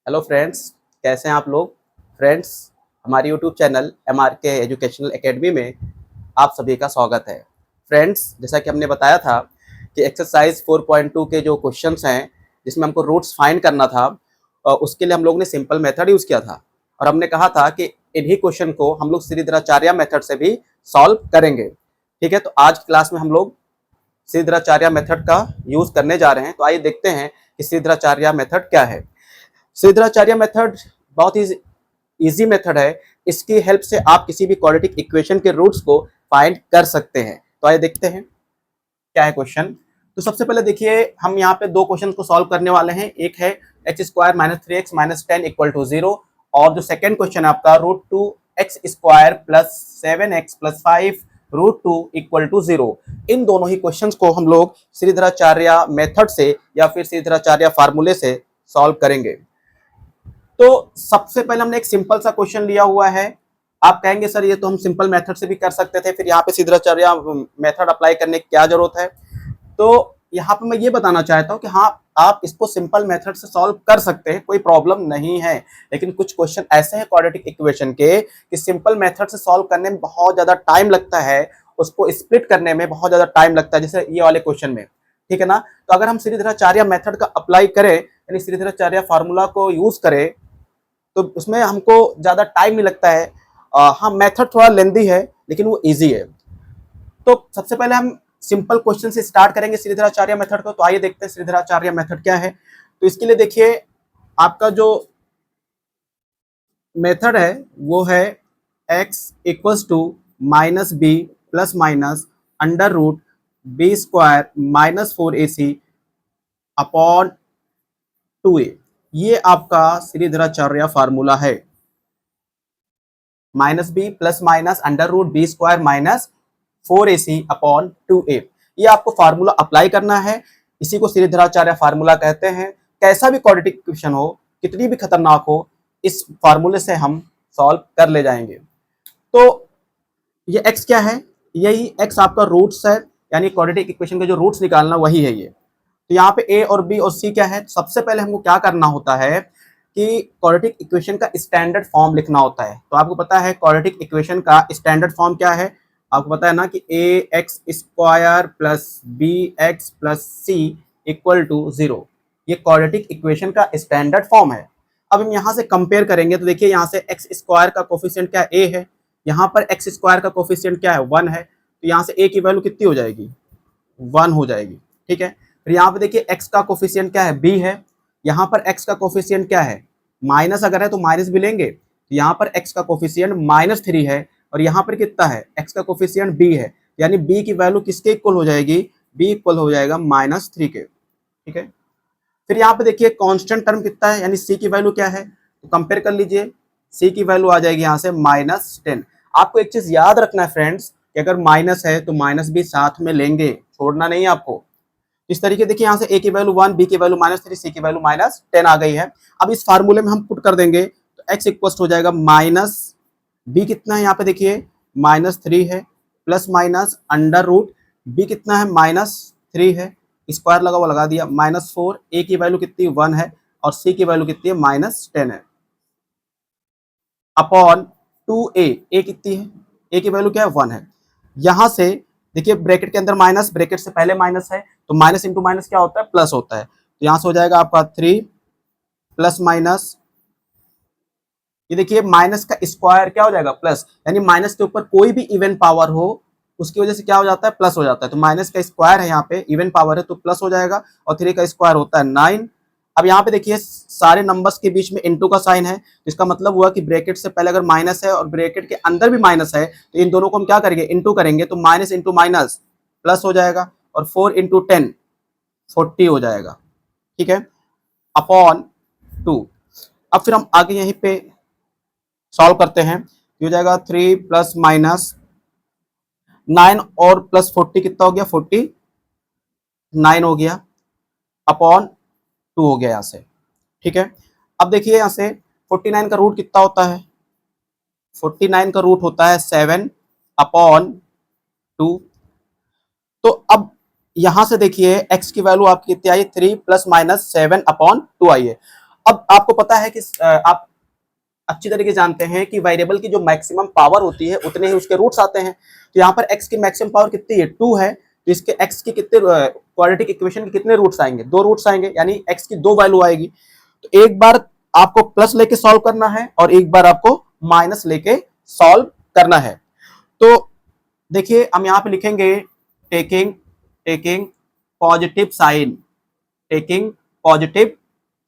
Hello friends, कैसे हैं आप लोग। फ्रेंड्स, हमारे YouTube channel MRK educational academy में आप सभी का स्वागत है। फ्रेंड्स, जैसा कि हमने बताया था कि एक्सरसाइज 4.2 के जो क्वेश्चंस हैं जिसमें हमको रूट्स फाइंड करना था, उसके लिए हम लोग ने सिंपल मेथड यूज़ किया था और हमने कहा था कि इन्हीं क्वेश्चन को हम लोग श्रीधराचार्य मेथड से भी सॉल्व करेंगे। ठीक है, तो आज क्लास में हम लोग श्रीधराचार्य मेथड का यूज़ करने जा रहे हैं। तो आइए देखते हैं कि श्रीधराचार्य मेथड क्या है। श्रीधराचार्य मेथड बहुत ही इजी मेथड है। इसकी हेल्प से आप किसी भी क्वाड्रेटिक इक्वेशन के रूट्स को फाइंड कर सकते हैं। तो आइए देखते हैं क्या है क्वेश्चन। तो सबसे पहले देखिए, हम यहाँ पे दो क्वेश्चन को सॉल्व करने वाले हैं। एक है x square minus 3x minus 10 equal to 0, और जो सेकेंड क्वेश्चन है आपका root 2x square plus 7x plus 5 root 2 equal to 0। इन दोनों ही क्वेश्चंस को हम लोग श्रीधराचार्य मेथड से या फिर श्रीधराचार्य फार्मूले से सॉल्व करेंगे। तो सबसे पहले हमने एक सिंपल सा क्वेश्चन लिया हुआ है। आप कहेंगे सर ये तो हम सिंपल मेथड से भी कर सकते थे, फिर यहाँ पे श्रीधराचार्य मेथड अप्लाई करने की क्या जरूरत है। तो यहाँ पे मैं ये बताना चाहता हूँ कि हाँ, आप इसको सिंपल मेथड से सॉल्व कर सकते हैं, कोई प्रॉब्लम नहीं है। लेकिन कुछ क्वेश्चन ऐसे हैं क्वाड्रेटिक इक्वेशन के कि सिंपल मेथड से सॉल्व करने में बहुत ज्यादा टाइम लगता है, उसको स्प्लिट करने में बहुत ज्यादा टाइम लगता है, जैसे ये वाले क्वेश्चन में। ठीक है ना। तो अगर हम श्रीधराचार्य मेथड का अप्लाई करें, यानी श्रीधराचार्य फार्मूला को यूज करें, तो उसमें हमको ज़्यादा टाइम नहीं लगता है। हाँ, मेथड थोड़ा लेंदी है लेकिन वो इजी है। तो सबसे पहले हम सिंपल क्वेश्चन से स्टार्ट करेंगे श्रीधराचार्य मेथड को। तो आइए देखते हैं श्रीधराचार्य मेथड क्या है। तो इसके लिए देखिए, आपका जो मेथड है वो है x equals to minus b plus minus under root b square minus 4ac upon 2a। ये आपका श्रीधराचार्य फार्मूला है। Minus b plus minus under root b square minus 4ac upon 2a। ये आपको फार्मूला अप्लाई करना है। इसी को श्रीधराचार्य फार्मूला कहते हैं। कैसा भी क्वाड्रेटिक इक्वेशन हो, कितनी भी खतरनाक हो, इस फार्मूले से हम सॉल्व कर ले जाएंगे। तो ये x क्या है, यही x आपका रूट्स है, यानी क्वाड्रेटिक इक्वेशन के जो रूट्स निकालना वही है ये। तो यहाँ पे a और b और c क्या है। सबसे पहले हमको क्या करना होता है कि क्वाड्रेटिक इक्वेशन का स्टैंडर्ड फॉर्म लिखना होता है। तो आपको पता है क्वाड्रेटिक इक्वेशन का स्टैंडर्ड फॉर्म क्या है। आपको पता है ना कि ax square plus bx plus c equal to 0। ये क्वाड्रेटिक इक्वेशन का स्टैंडर्ड फॉर्म है। अब हम यहाँ से कंपेयर करेंगे तो देखिए, यहाँ से एक्स स्क्वायर का कोफिशिएंट क्या a है, यहाँ पर एक्स स्क्वायर का कोफिशिएंट क्या है 1 है। तो यहाँ से a की वैल्यू कितनी हो जाएगी, 1 हो जाएगी। ठीक है। फिर यहाँ पे देखिए x का कोफिशिएंट क्या है, b है। यहाँ पर x का कोफिशिएंट क्या है, माइनस अगर है तो माइनस भी लेंगे। तो यहाँ पर x का कोफिशिएंट -3 है, और यहाँ पर कितना है, x का कोफिशिएंट b है, यानी b की वैल्यू किसके इक्वल हो जाएगी, b इक्वल हो जाएगा -3 के। ठीक है। फिर यहाँ पे देखिए कांस्टेंट टर्म कितना है, यानी c की वैल्यू क्या है, तो कंपेयर कर लीजिए। c की वैल्यू आ जाएगी यहाँ से -10। आपको एक चीज याद रखना है फ्रेंड्स कि अगर माइनस है तो माइनस भी साथ में लेंगे, छोड़ना नहीं है आपको। इस तरीके देखिए, यहाँ से a की वैल्यू 1, b की वैल्यू -3, c की वैल्यू -10 आ गई है। अब इस फार्मूले में हम पुट कर देंगे तो x इक्वल हो जाएगा माइनस b कितना है, यहाँ पे देखिए -3 है, plus minus under root b कितना है -3 है, स्क्वायर लगा हुआ लगा दिया, -4, a की वैल्यू कितनी 1 है और c की वैल्यू कितनी है -10 है, अपॉन 2a। a कितनी है, a की वैल्यू क्या है 1 है। यहाँ से देखिए ब्रैकेट के अंदर माइनस, ब्रैकेट से पहले माइनस है तो माइनस इंटू माइनस क्या होता है, प्लस होता है। तो यहाँ से हो जाएगा आपका 3 प्लस माइनस, ये देखिए माइनस का स्क्वायर क्या हो जाएगा प्लस, यानी माइनस के ऊपर कोई भी इवन पावर हो उसकी वजह से क्या हो जाता है, प्लस हो जाता है। तो माइनस का स्क्वायर है, यहाँ पे इवन पावर है तो प्लस हो जाएगा, और 3 का स्क्वायर होता है 9। अब यहाँ पे देखिए सारे नंबर्स के बीच में इंटू का साइन है, इसका मतलब हुआ कि ब्रैकेट से पहले अगर माइनस है और ब्रैकेट के अंदर भी माइनस है तो इन दोनों को हम क्या करेंगे, इंटू करेंगे। तो माइनस इंटू माइनस प्लस हो जाएगा, और 4 इंटू 10 40 हो जाएगा। ठीक है, अपॉन 2। अब फिर हम आगे यहीं पे सॉल्व करते हैं। ये हो जाएगा 3 प्लस माइनस 9 और प्लस 40 कितना हो गया, 49 हो गया, अपॉन 2 हो गया यहाँ से। ठीक है। अब देखिए यहाँ से 49 का रूट कितना होता है, 49 का रूट होता है 7 अपॉन 2। तो अब यहाँ से देखिए x की वैल्यू आपकी कितनी आई, 3 प्लस माइनस 7 अपॉन 2 आई है। अब आपको पता है कि आप अच्छी तरीके से जानते हैं कि वेरिएबल की जो मैक्सिमम पावर होती है उतने ही उसके रूट्स आते हैं। तो यहाँ पर x की मैक्सिमम पावर कितनी है, 2 है, तो इसके x की कितने क्वाड्रेटिक इक्वेशन के कितने रूट्स आएंगे, 2 रूट्स आएंगे, यानी x की 2 वैल्यू आएगी। तो एक बार आपको प्लस लेके सॉल्व करना है और एक बार आपको माइनस लेके सॉल्व करना है। तो देखिए हम यहाँ पे लिखेंगे taking taking positive sign, taking positive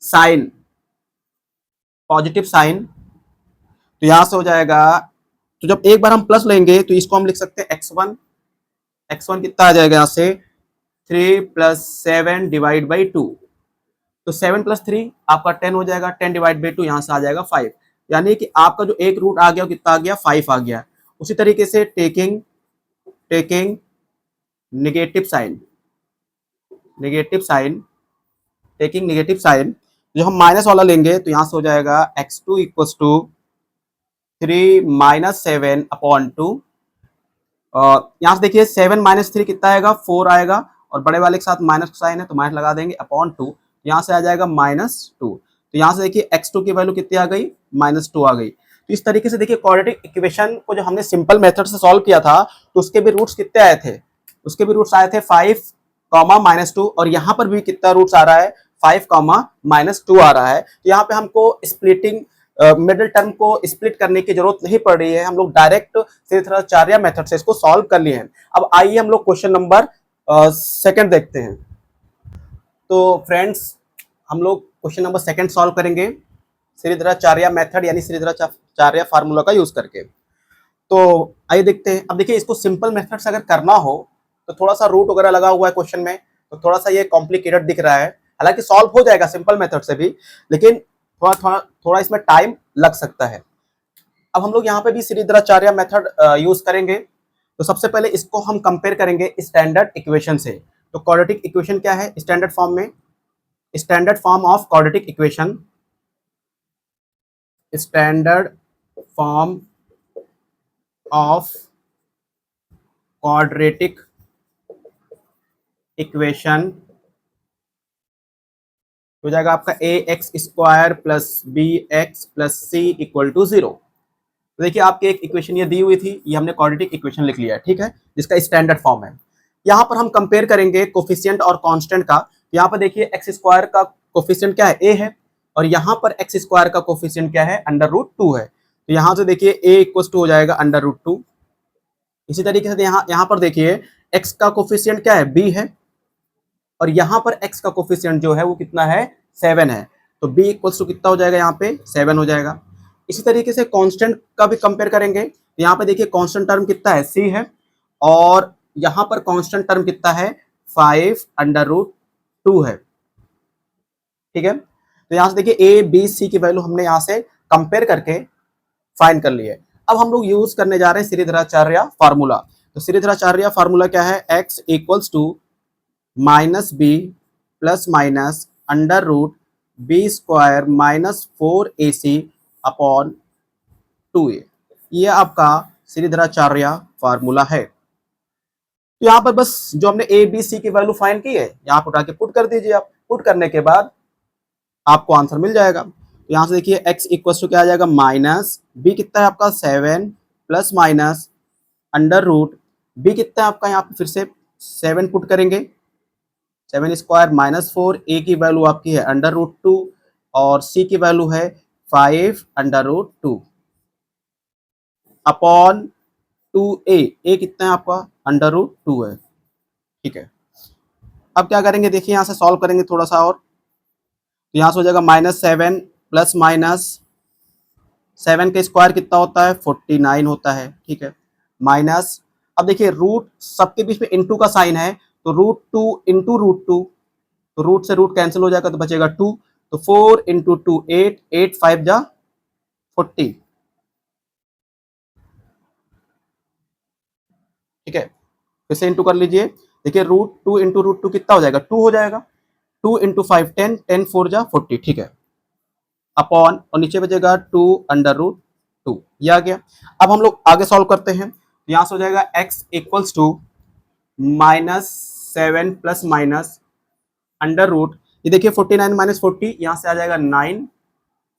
sign, positive sign. तो यहां से हो जाएगा, तो जब एक बार हम प्लस लेंगे तो इसको हम लिख सकते हैं x1, x1 कितना आ जाएगा यहां से 3 + 7 डिवाइड बाई 2, तो 7 + 3 आपका 10 हो जाएगा, 10 डिवाइड बाई 2 यहां से आ जाएगा 5, यानी कि आपका जो एक रूट आ गया वो कितना आ गया, 5 आ गया। उसी तरीके से taking taking negative sign, negative sign, taking negative sign, जो हम माइनस वाला लेंगे तो यहां से हो जाएगा x2 = 3 - 7 अपॉन 2, और यहाँ से देखिए 7 - 3 कितना आएगा, 4 आएगा, और बड़े वाले के साथ माइनस का साइन है तो माइनस लगा देंगे, अपॉन 2, यहाँ से आ जाएगा -2। तो यहाँ से देखिए x2 की वैल्यू कितनी आ गई, -2 आ गई। तो इस तरीके से देखिए क्वाड्रेटिक इक्वेशन को जो हमने सिंपल मेथड से सॉल्व किया था तो उसके भी रूट्स कितने आए थे, उसके भी रूट्स आए थे 5, -2, और यहाँ पर भी कितना रूट्स आ रहा है, 5, -2 आ रहा है। तो यहाँ पे हमको स्प्लिटिंग मिडिल टर्म को स्प्लिट करने की जरूरत नहीं पड़ रही है, हम लोग डायरेक्ट श्रीधराचार्य मेथड से इसको सॉल्व कर लिए हैं। अब आइए हम लोग क्वेश्चन नंबर सेकंड देखते हैं। तो फ्रेंड्स हम लोग क्वेश्चन नंबर सेकंड सॉल्व करेंगे श्रीधराचार्य मेथड यानी श्रीधराचार्य फार्मूला का यूज करके। तो आइए देखते हैं। अब देखिए इसको सिंपल मेथड से अगर करना हो तो थोड़ा सा रूट वगैरह लगा हुआ है क्वेश्चन में, तो थोड़ा सा ये कॉम्प्लिकेटेड दिख रहा है, हालांकि सॉल्व हो जाएगा सिंपल मेथड से भी, लेकिन थोड़ा इसमें टाइम लग सकता है। अब हम लोग यहाँ पे भी श्रीधराचार्य मेथड यूज करेंगे। तो सबसे पहले इसको हम कंपेयर करेंगे स्टैंडर्ड इक्वेशन से। तो क्वाड्रेटिक इक्वेशन क्या है स्टैंडर्ड फॉर्म में, standard form of quadratic equation, standard form of quadratic equation हो जाएगा आपका ax² + bx + c = 0। तो देखिए आपकी एक इक्वेशन ये दी हुई थी, ये हमने क्वाड्रेटिक इक्वेशन लिख लिया है, ठीक है, जिसका स्टैंडर्ड फॉर्म है। यहाँ पर हम कंपेयर करेंगे कोफिशिएंट और कांस्टेंट का। यहाँ पर देखिए x² का कोफिशिएंट क्या है, a है, और यहाँ पर x² का कोफिशिएंट क्या है, √2 है। तो यहाँ से देखिए a = हो जाएगा √2। इसी तरीके से यहाँ पर देखिए x का कोफिशिएंट क्या है, b है, और यहाँ पर x का कोफिशिएंट जो है वो कितना है, 7 है। तो b = कितना हो जाएगा, यहाँ पे 7 हो जाएगा। इसी तरीके से कांस्टेंट का भी कंपेयर करेंगे। यहाँ पे देखिए कांस्टेंट टर्म कितना है, c है, और यहाँ पर कांस्टेंट टर्म कितना है, 5 √2 है, ठीक है। तो यहाँ से देखिए a b c की वैल्यू हमने यहाँ से कंपेयर करके फाइंड कर ली है। अब हम लोग यूज करने जा रहे हैं श्रीधराचार्य फार्मूला। तो श्रीधराचार्य फार्मूला क्या है, x = -b ± √b² - 4ac upon 2a, ये आपका श्रीधराचार्य फार्मूला है। तो यहाँ पर बस जो हमने a b c की वैल्यू फाइंड की है यहाँ पर उठा के पुट कर दीजिए आप, पुट करने के बाद आपको आंसर मिल जाएगा। तो यहाँ से देखिए x = क्या आ जाएगा, -b कितना है आपका 7 ± √b कितना है आपका, यहाँ पे फिर से 7 पुट करेंगे, 7² - 4, a की वैल्यू आपकी है √2 और c की वैल्यू है 5 √2 अपॉन 2a, a कितना है आपका √2 है, ठीक है। अब क्या करेंगे देखिए यहाँ से सॉल्व करेंगे थोड़ा सा और, तो यहाँ से हो जाएगा -7 ± 7 का स्क्वायर कितना होता है, 49 होता है, ठीक है, माइनस, अब देखिए रूट सबके बीच में इनटू का साइन है, तो √2 × √2, तो रूट से रूट कैंसिल हो जाएगा तो बचेगा 2, तो 4 × 2 8, 8 5 जा 40, ठीक है, फिर से इंटू कर लीजिए। देखिए √2 × √2 कितना हो जाएगा, 2 हो जाएगा, 2 × 5 10, 10 4 जा 40, ठीक है, अपॉन, और नीचे बचेगा 2 √2, ये आ गया। अब हम लोग आगे सॉल्व करते हैं। यहाँ से हो जाएगा x = -7 ± √, ये देखिए 49 माइनस 40, यहाँ से आ जाएगा 9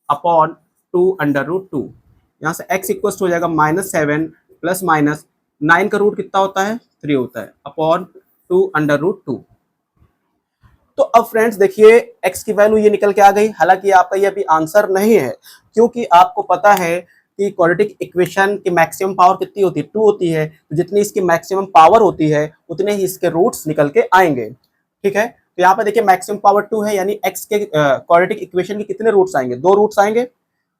अपॉन 2 अंडर रूट 2। यहाँ से x इक्वल हो जाएगा -7 प्लस माइनस 9 का रूट कितना होता है 3 होता है अपॉन 2 अंडर रूट 2। तो अब फ्रेंड्स देखिए x की वैल्यू ये निकल के आ गई। हालांकि आपका ये अभी आंसर नहीं है, क्योंकि आपको पता है कि क्वाड्रेटिक इक्वेशन की मैक्सिमम पावर कितनी होती है 2 होती है। तो जितनी इसकी मैक्सिमम पावर होती है उतने ही इसके रूट्स निकल के आएंगे। ठीक है, तो यहाँ पर देखिए मैक्सिमम पावर 2 है, यानी x के क्वाड्रेटिक इक्वेशन के कितने रूट्स आएंगे 2 रूट्स आएंगे।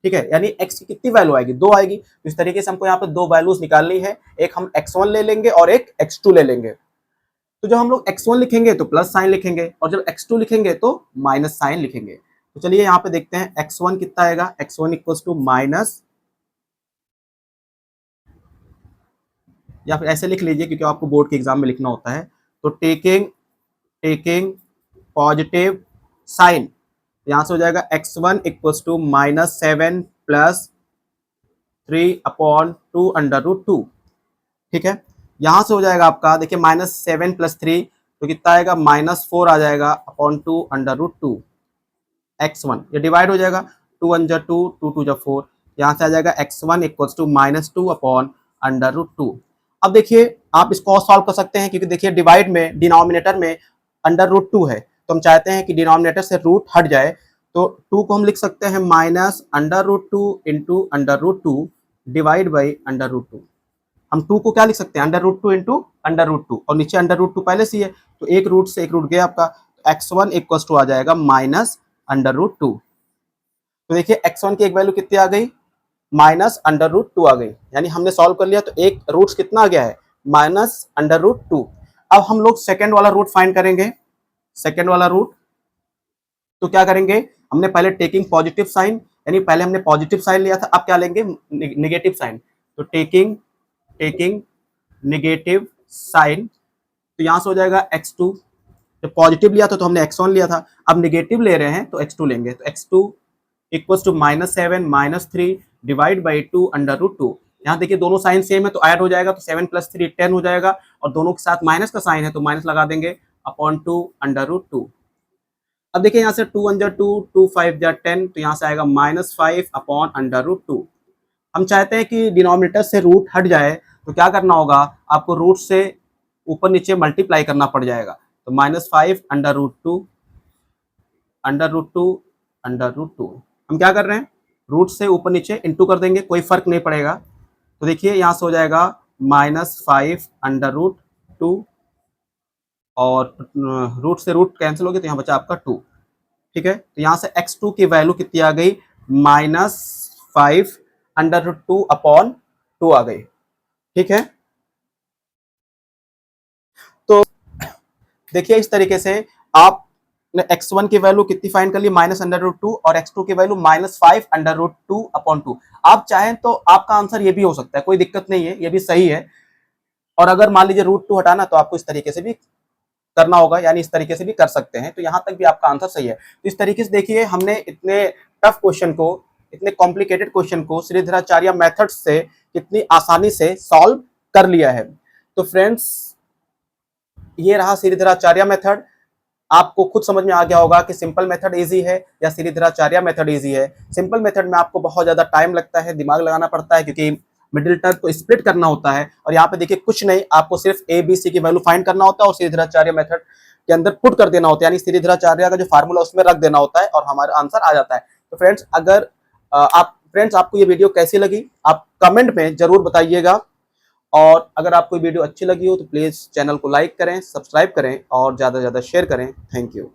ठीक है, यानी x की कितनी वैल्यू आएगी 2 आएगी। तो इस तरीके से हमको यहाँ पे 2 वैल्यूज निकालनी है, एक हम x1 ले लेंगे और एक x2 ले लेंगे। तो जब हम लोग x1 लिखेंगे तो प्लस साइन लिखेंगे और जब x2 लिखेंगे तो माइनस साइन लिखेंगे। तो चलिए यहाँ पे देखते हैं x1 कितना आएगा। x1 इक्वल्स टू माइनस, या फिर ऐसे लिख लीजिए क्योंकि आपको बोर्ड के एग्जाम में लिखना होता है। तो टेकिंग पॉजिटिव साइन, यहाँ से हो जाएगा x1 equals to -7 plus 3 upon 2 under root 2। ठीक है, यहाँ से हो जाएगा आपका देखिए -7 प्लस 3 तो कितना आएगा -4 आ जाएगा अपॉन 2 अंडर रूट 2 x1। ये डिवाइड हो जाएगा 2 1 2 2 2 4, यहाँ से आ जाएगा x1 equals to -2 upon under root 2। अब देखिए आप इसको सॉल्व कर सकते हैं, क्योंकि देखिए डिवाइड में डिनोमिनेटर में अंडर रूट 2 है, तो हम चाहते हैं कि डिनोमिनेटर से रूट हट जाए। तो 2 को हम लिख सकते हैं minus under root 2 into under root 2 divide by under root 2। हम 2 को क्या लिख सकते हैं under root 2 into under root 2, और नीचे अंडर रूट 2 पहले से ही है, तो एक रूट से एक रूट गया आपका। तो x1 इक्वल्स टू आ जाएगा माइनस अंडर रूट 2। तो देखिए x1 की एक वैल्यू कितनी आ गई माइनस अंडर रूट 2 आ गई, यानी हमने सॉल्व कर लिया। तो एक रूट्स कितना आ गया है माइनस अंडर रूट 2। अब हम लोग सेकेंड वाला रूट फाइंड करेंगे। सेकेंड वाला रूट तो क्या करेंगे, हमने पहले टेकिंग पॉजिटिव साइन, यानी पहले हमने पॉजिटिव साइन लिया था, अब क्या लेंगे नेगेटिव साइन। तो टेकिंग नेगेटिव साइन, तो यहां से हो जाएगा x2। जब पॉजिटिव लिया था तो हमने x1 लिया था, अब नेगेटिव ले रहे हैं तो x2 लेंगे। तो x2 equals to -7 -3 divide by 2 under root 2। यहाँ देखिए दोनों साइन सेम है तो ऐड हो जाएगा, तो 7 प्लस 3 10 हो जाएगा, और दोनों के साथ माइनस का साइन है तो माइनस लगा देंगे अपॉन 2 अंडर रूट 2। अब देखिए यहाँ से 2 1 2 2 5 10, तो यहाँ से आएगा -5 अपॉन अंडर रूट 2। हम चाहते हैं कि डिनोमिनेटर से रूट हट जाए, तो क्या करना होगा आपको रूट से ऊपर नीचे मल्टीप्लाई करना पड़ जाएगा। तो -5 under root 2 under root 2 under root 2। हम क्या कर रहे हैं रूट से ऊपर नीचे इंटू कर देंगे, कोई फर्क नहीं पड़ेगा। तो देखिए यहाँ से हो जाएगा -5 अंडर रूट 2, और रूट से रूट कैंसिल हो गया तो यहाँ बचा आपका 2। ठीक है, तो यहाँ से x2 की वैल्यू कितनी आ गई -5 अंडर रूट 2 अपॉन 2 आ गई। ठीक है, तो देखिए इस तरीके से आपने x1 की वैल्यू कितनी फाइंड कर ली -√2 और x2 की वैल्यू -5 अंडर रूट 2 अपॉन 2। आप चाहें तो आपका आंसर ये भी हो सकता है, कोई दिक्कत नहीं है, ये भी सही है। और अगर मान लीजिए रूट 2 हटाना तो आपको इस तरीके से भी करना होगा, यानी इस तरीके से भी कर सकते हैं। तो यहां तक भी आपका आंसर सही है। तो इस तरीके से देखिए हमने इतने टफ क्वेश्चन को, इतने कॉम्प्लिकेटेड क्वेश्चन को श्रीधराचार्य मेथड से कितनी आसानी से सॉल्व कर लिया है। तो फ्रेंड्स ये रहा श्रीधराचार्य मेथड। आपको खुद समझ में आ गया होगा कि सिंपल मेथड इजी है या श्रीधराचार्य मेथड इजी है। सिंपल मेथड में आपको बहुत ज्यादा टाइम लगता है, दिमाग लगाना पड़ता है, क्योंकि मिडिल टर्म को स्प्लिट करना होता है। और यहाँ पे देखिए कुछ नहीं, आपको सिर्फ ABC की वैल्यू फाइंड करना होता है और श्रीधराचार्य मेथड के अंदर पुट कर देना होता है, यानी श्रीधराचार्य का जो फार्मूला उसमें रख देना होता है और हमारा आंसर आ जाता है। तो फ्रेंड्स अगर आपको ये वीडियो कैसी लगी आप कमेंट में जरूर बताइएगा, और अगर आपको वीडियो अच्छी लगी हो तो प्लीज चैनल को लाइक करें, सब्सक्राइब करें और ज्यादा से ज्यादा शेयर करें। Thank you.